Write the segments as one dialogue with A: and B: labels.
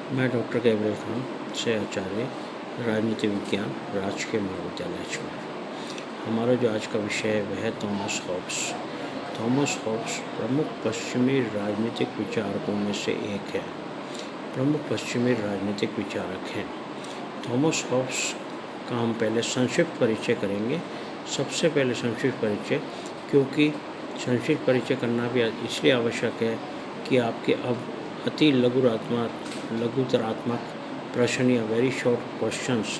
A: मैं doctor Gabriel Khan से आचार्य राजनीति विज्ञान राजकीय महाविद्यालय अजमेर। हमारा जो आज का विषय है वह है थॉमस हॉब्स। थॉमस हॉब्स प्रमुख पश्चिमी राजनीतिक विचारकों में से एक है। प्रमुख पश्चिमी राजनीतिक विचारक हैं। थॉमस हॉब्स का हम पहले संक्षिप्त परिचय करेंगे। सबसे पहले संक्षिप्त परिचय, क्योंकि संक्षिप्त परिचय करना भी इसलिए आवश्यक है कि आपके अब अति लघुतरात्मक प्रश्न या वेरी शॉर्ट क्वेश्चंस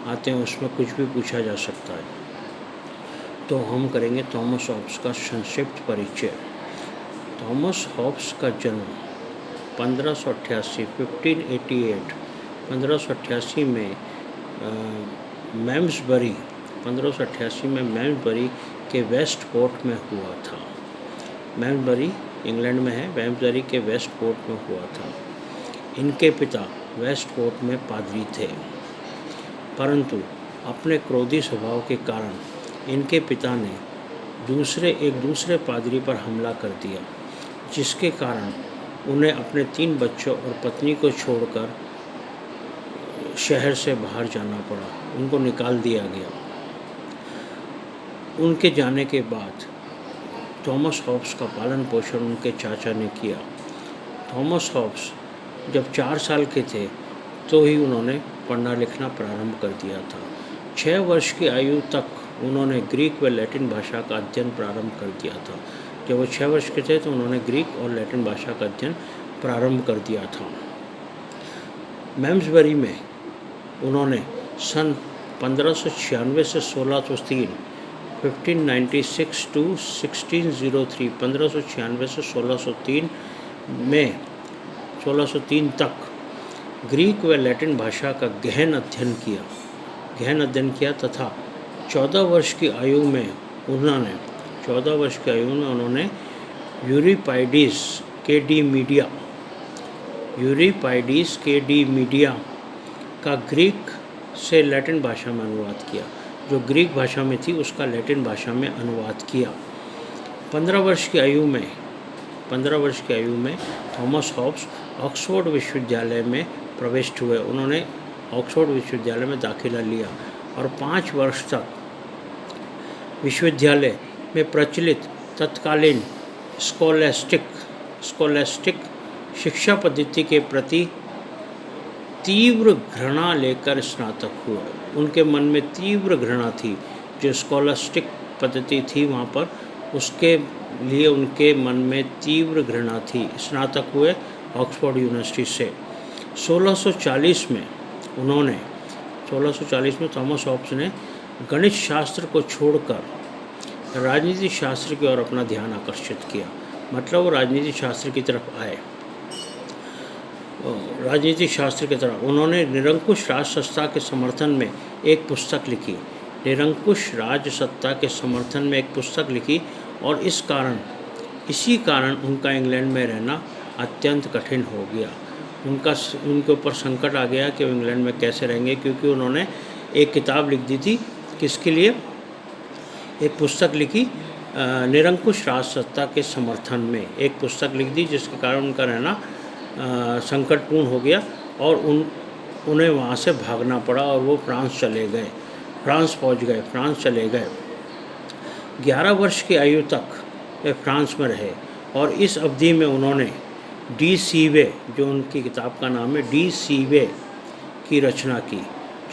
A: आते हैं, उसमें कुछ भी पूछा जा सकता है। तो हम करेंगे थॉमस हॉब्स का संक्षिप्त परिचय। थॉमस हॉब्स का जन्म 1588 में मेम्सबरी के वेस्टपोर्ट में हुआ था। मेम्सबरी इंग्लैंड में है, मेम्सबरी के वेस्टपोर्ट में हुआ था। इनके पिता वेस्टपोर्ट में पादरी थे, परंतु अपने क्रोधी स्वभाव के कारण इनके पिता ने एक दूसरे पादरी पर हमला कर दिया, जिसके कारण उन्हें अपने 3 बच्चों और पत्नी को छोड़कर शहर से बाहर जाना पड़ा। उनको निकाल दिया गया। उनके जाने के बाद थॉमस हॉब्स का पालन पोषण उनके चाचा ने किया। थॉमस हॉब्स जब 4 साल के थे तो ही उन्होंने पढ़ना लिखना प्रारंभ कर दिया था। 6 वर्ष की आयु तक उन्होंने ग्रीक व लैटिन भाषा का अध्ययन प्रारंभ कर दिया था। जब वो 6 वर्ष के थे तो उन्होंने ग्रीक और लैटिन भाषा का अध्ययन प्रारंभ कर दिया था। मेम्सबरी में उन्होंने सन 1596 से 1603 1596 to 1603 1596 से 1603 तक ग्रीक व लैटिन भाषा का गहन अध्ययन किया तथा 14 वर्ष की आयु में उन्होंने यूरिपाइडिस के डी मीडिया का ग्रीक से लैटिन भाषा में अनुवाद किया। जो ग्रीक भाषा में थी उसका लैटिन भाषा में अनुवाद किया। 15 वर्ष की आयु में थॉमस हॉब्स ऑक्सफोर्ड विश्वविद्यालय में प्रविष्ट हुए। उन्होंने ऑक्सफोर्ड विश्वविद्यालय में दाखिला लिया और 5 वर्ष तक विश्वविद्यालय में प्रचलित तत्कालीन स्कॉलेस्टिक शिक्षा पद्धति के प्रति तीव्र घृणा लेकर स्नातक हुए। उनके मन में तीव्र घृणा थी, जो स्कॉलेस्टिक पद्धति थी वहाँ पर, उसके लिए उनके मन में तीव्र घृणा थी। स्नातक हुए ऑक्सफोर्ड यूनिवर्सिटी से। 1640 में थॉमस हॉब्स ने गणित शास्त्र को छोड़कर राजनीति शास्त्र की ओर अपना ध्यान आकर्षित किया। मतलब वो राजनीति शास्त्र की तरफ आए। उन्होंने निरंकुश राज सत्ता के समर्थन में एक पुस्तक लिखी और इसी कारण उनका इंग्लैंड में रहना अत्यंत कठिन हो गया। उनके ऊपर संकट आ गया कि वो इंग्लैंड में कैसे रहेंगे, क्योंकि उन्होंने एक किताब लिख दी थी। किसके लिए? एक पुस्तक लिखी निरंकुश राज सत्ता के समर्थन में एक पुस्तक लिख दी, जिसके कारण उनका रहना संकटपूर्ण हो गया और उन्हें वहाँ से भागना पड़ा और वो फ्रांस चले गए। 11 वर्ष की आयु तक वे फ्रांस में रहे और इस अवधि में उन्होंने डी सीवे, जो उनकी किताब का नाम है, डी सीवे की रचना की,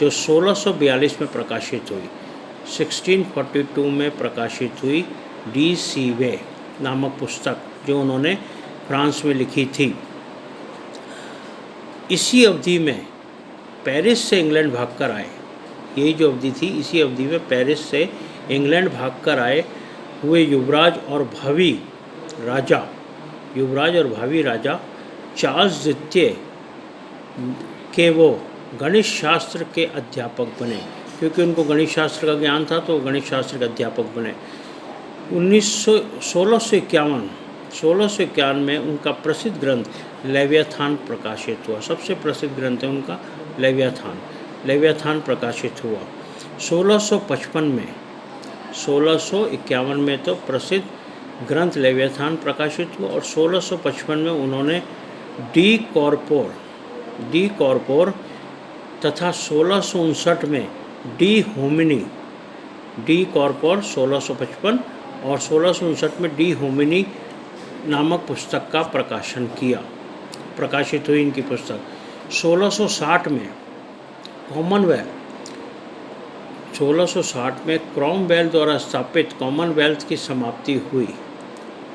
A: जो 1642 में प्रकाशित हुई। 1642 में प्रकाशित हुई डी सीवे नामक पुस्तक, जो उन्होंने फ्रांस में लिखी थी। इसी अवधि में पेरिस से इंग्लैंड भागकर आए। यही जो अवधि थी, इसी अवधि में पेरिस से इंग्लैंड भागकर आए हुए युवराज और भावी राजा चार्ल्स द्वितीय के वो गणित शास्त्र के अध्यापक बने। क्योंकि उनको गणित शास्त्र का ज्ञान था तो गणित शास्त्र के अध्यापक बने। 1651 में उनका प्रसिद्ध ग्रंथ लेवियाथान प्रकाशित हुआ। सबसे प्रसिद्ध ग्रंथ है उनका लेवियाथान प्रकाशित हुआ। 1651 में तो प्रसिद्ध ग्रंथ लेवियाथान प्रकाशित हुआ और 1655 में उन्होंने डी कॉर्पोर डी कॉर्पोर तथा 1659 में डी होमिनी, डी कॉर्पोर 1655 और 1659 में डी होमिनी नामक पुस्तक का प्रकाशन किया, प्रकाशित हुई इनकी पुस्तक। 1660 में कॉमनवेल्थ, 1660 में क्रॉमवेल द्वारा स्थापित कॉमनवेल्थ की समाप्ति हुई,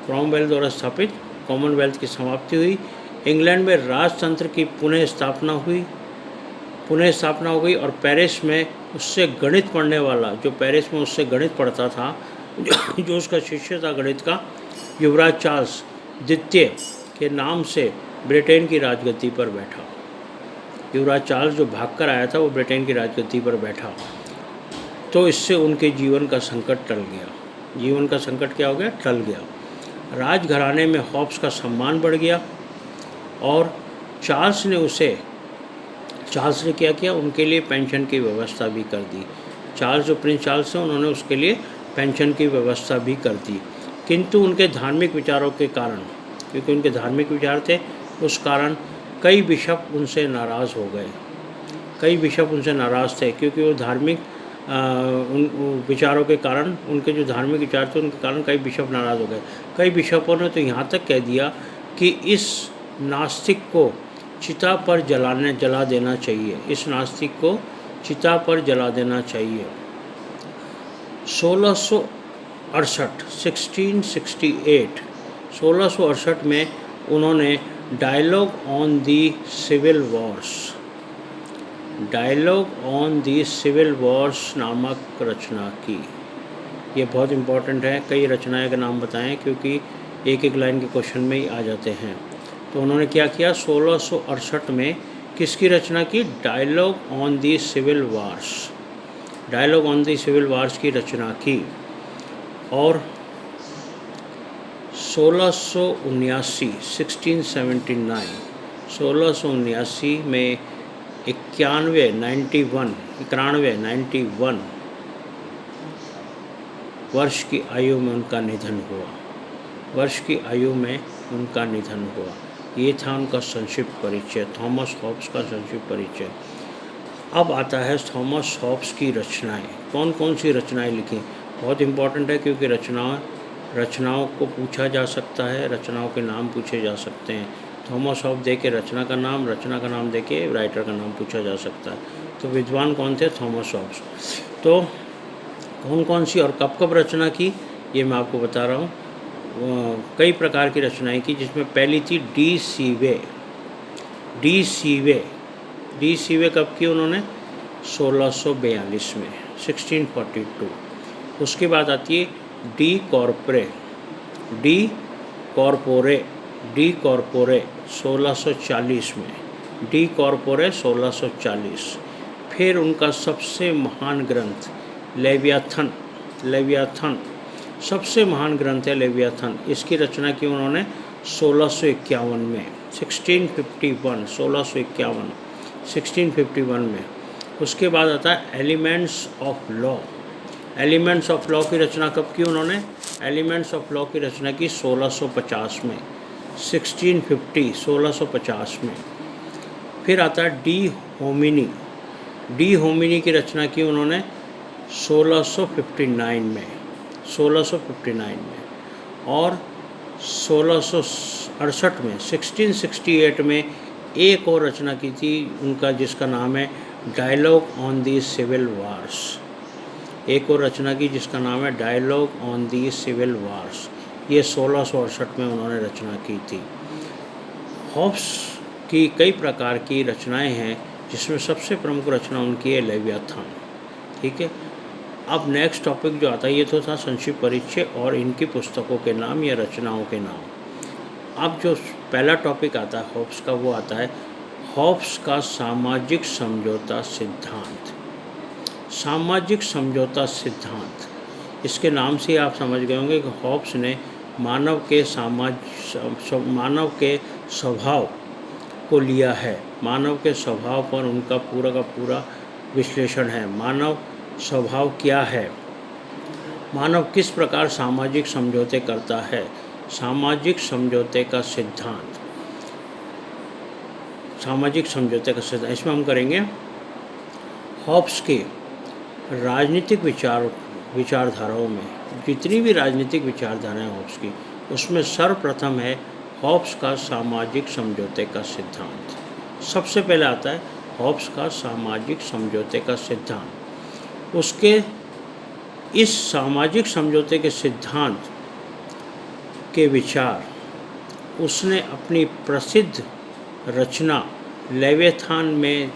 A: क्रॉमवेल द्वारा स्थापित कॉमनवेल्थ की समाप्ति हुई। इंग्लैंड में राजतंत्र की पुनः स्थापना हो गई और पेरिस में उससे गणित पढ़ने वाला, जो पेरिस में उससे गणित पढ़ता था, जो उसका शिष्य था गणित का, युवराज चार्ल्स द्वितीय के नाम से ब्रिटेन की राजगद्दी पर बैठा। युवराज चार्ल्स जो भागकर आया था वो ब्रिटेन की राजगद्दी पर बैठा, तो इससे उनके जीवन का संकट टल गया। जीवन का संकट क्या हो गया? टल गया। राजघराने में हॉब्स का सम्मान बढ़ गया और चार्ल्स ने क्या किया, उनके लिए पेंशन की व्यवस्था भी कर दी। चार्ल्स जो प्रिंस चार्ल्स हैं उन्होंने उसके लिए पेंशन की व्यवस्था भी कर दी, किंतु उनके धार्मिक विचारों के कारण, क्योंकि उनके धार्मिक विचार थे, उस कारण कई बिशप उनसे नाराज़ हो गए। कई बिशप उनसे नाराज़ थे क्योंकि वो धार्मिक उन विचारों के कारण, उनके जो धार्मिक विचार थे उनके कारण कई बिशप नाराज़ हो गए। कई बिशपों ने तो यहाँ तक कह दिया कि इस नास्तिक को चिता पर जला देना चाहिए, इस नास्तिक को चिता पर जला देना चाहिए। 1668 में उन्होंने dialogue on the civil wars नामक रचना की। ये बहुत इम्पोर्टेंट है, कई रचनाएं का नाम बताएं क्योंकि एक एक लाइन के क्वेश्चन में ही आ जाते हैं। तो उन्होंने क्या किया, 1668 में किसकी रचना की? Dialogue on the civil wars की रचना की। और 1679 में 91 वर्ष की आयु में उनका निधन हुआ। ये था उनका संक्षिप्त परिचय, थॉमस हॉब्स का संक्षिप्त परिचय। अब आता है थॉमस हॉब्स की रचनाएं। कौन कौन सी रचनाएं लिखी? बहुत इम्पॉर्टेंट है क्योंकि रचनाओं को पूछा जा सकता है, रचनाओं के नाम पूछे जा सकते हैं। थॉमस हॉब्स दे के रचना का नाम दे के राइटर का नाम पूछा जा सकता है। तो विद्वान कौन थे? Thomas Hobbes. तो कौन कौन सी और कब कब रचना की, ये मैं आपको बता रहा हूँ। कई प्रकार की रचनाएं की, जिसमें पहली थी डी सीवे कब की उन्होंने? 1642 में, 1642। उसके बाद आती है डी कॉर्पोरे 1640 में, डी कॉर्पोरे 1640। फिर उनका सबसे महान ग्रंथ लेवियाथन सबसे महान ग्रंथ है लेवियाथन। इसकी रचना की उन्होंने 1651 में, 1651 में। उसके बाद आता है एलिमेंट्स ऑफ लॉ की रचना कब की उन्होंने? एलिमेंट्स ऑफ लॉ की रचना की 1650 में, 1650 में। फिर आता है डी होमिनी की रचना की उन्होंने 1659 में, और 1668 में, 1668 में एक और रचना की थी उनका, जिसका नाम है dialogue on the civil wars. एक और रचना की जिसका नाम है dialogue on the civil wars. ये 1668 में उन्होंने रचना की थी। हॉब्स की कई प्रकार की रचनाएं हैं, जिसमें सबसे प्रमुख रचना उनकी है लेवियाथन। ठीक है। अब नेक्स्ट टॉपिक जो आता है, ये तो था संक्षिप्त परिचय और इनकी पुस्तकों के नाम या रचनाओं के नाम। अब जो पहला टॉपिक आता है हॉब्स का, वो आता है हॉब्स का सामाजिक समझौता सिद्धांत। इसके नाम से आप समझ गए होंगे कि हॉब्स ने मानव के स्वभाव को लिया है। मानव के स्वभाव पर उनका पूरा का पूरा विश्लेषण है। मानव स्वभाव क्या है, मानव किस प्रकार सामाजिक समझौते करता है, सामाजिक समझौते का सिद्धांत। सामाजिक समझौते का सिद्धांत, इसमें हम करेंगे हॉब्स के राजनीतिक विचारधाराओं में, जितनी भी राजनीतिक विचारधाराएं हॉब्स की, उसमें सर्वप्रथम है हॉब्स का सामाजिक समझौते का सिद्धांत। सबसे पहले आता है हॉब्स का सामाजिक समझौते का सिद्धांत। उसके इस सामाजिक समझौते के सिद्धांत के विचार उसने अपनी प्रसिद्ध रचना लेवियथान में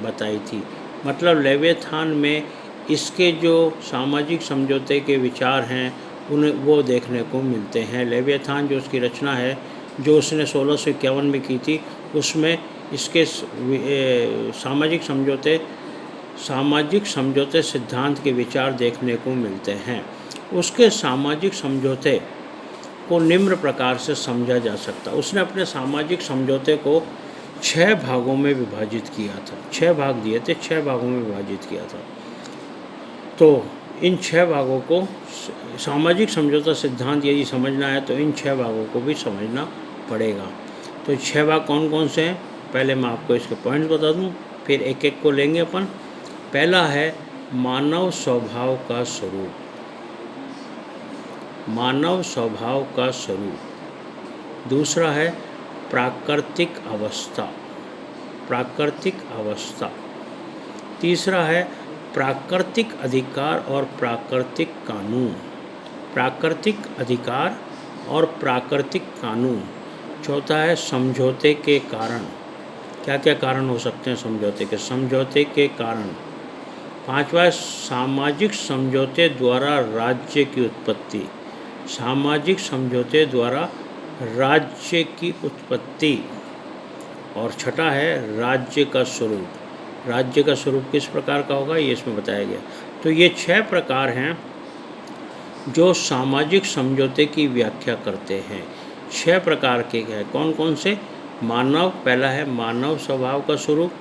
A: बताई थी। मतलब लेवियथान में इसके जो सामाजिक समझौते के विचार हैं उन्हें वो देखने को मिलते हैं। लेवियथान जो उसकी रचना है, जो उसने 1651 में की थी, उसमें इसके सामाजिक समझौते सिद्धांत के विचार देखने को मिलते हैं। उसके सामाजिक समझौते को निम्न प्रकार से समझा जा सकता। उसने अपने सामाजिक समझौते को 6 भागों में विभाजित किया था। 6 भाग दिए थे, 6 भागों में विभाजित किया था। तो इन 6 भागों को सामाजिक समझौता सिद्धांत यदि समझना है तो इन 6 भागों को भी समझना पड़ेगा। तो 6 भाग कौन कौन से हैं, पहले मैं आपको इसके पॉइंट्स बता दूं, फिर एक एक को लेंगे अपन। पहला है मानव स्वभाव का स्वरूप। मानव स्वभाव का स्वरूप। दूसरा है प्राकृतिक अवस्था। प्राकृतिक अवस्था। तीसरा है प्राकृतिक अधिकार और प्राकृतिक कानून। प्राकृतिक अधिकार और प्राकृतिक कानून। चौथा है समझौते के कारण। क्या क्या कारण हो सकते हैं समझौते के कारण। पांचवा है सामाजिक समझौते द्वारा राज्य की उत्पत्ति। सामाजिक समझौते द्वारा राज्य की उत्पत्ति। और छठा है राज्य का स्वरूप। राज्य का स्वरूप किस प्रकार का होगा ये इसमें बताया गया। तो ये 6 प्रकार हैं जो सामाजिक समझौते की व्याख्या करते हैं। 6 प्रकार के हैं। कौन कौन से? मानव, पहला है मानव स्वभाव का स्वरूप।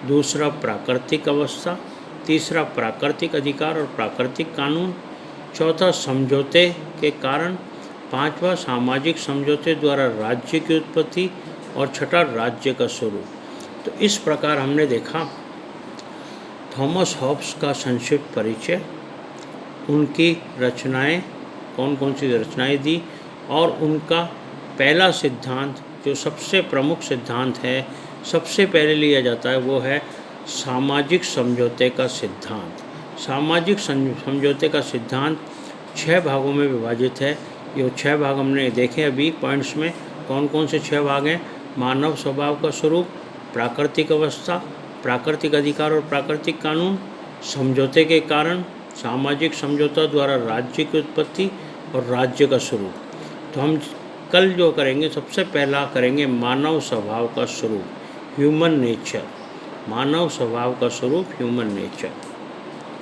A: दूसरा प्राकृतिक अवस्था। तीसरा प्राकृतिक अधिकार और प्राकृतिक कानून। चौथा समझौते के कारण। पांचवा सामाजिक समझौते द्वारा राज्य की उत्पत्ति। और छठा राज्य का स्वरूप। तो इस प्रकार हमने देखा थॉमस हॉब्स का संक्षिप्त परिचय, उनकी रचनाएं, कौन कौन सी रचनाएं दी, और उनका पहला सिद्धांत जो सबसे प्रमुख सिद्धांत है, सबसे पहले लिया जाता है, वो है सामाजिक समझौते का सिद्धांत। सामाजिक समझौते का सिद्धांत 6 भागों में विभाजित है। ये 6 भाग हमने देखे अभी पॉइंट्स में। कौन कौन से 6 भाग हैं? मानव स्वभाव का स्वरूप, प्राकृतिक अवस्था, प्राकृतिक अधिकार और प्राकृतिक कानून, समझौते के कारण, सामाजिक समझौता द्वारा राज्य की उत्पत्ति और राज्य का स्वरूप। तो हम कल जो करेंगे, सबसे पहला करेंगे मानव स्वभाव का स्वरूप, ह्यूमन नेचर। मानव स्वभाव का स्वरूप, ह्यूमन नेचर।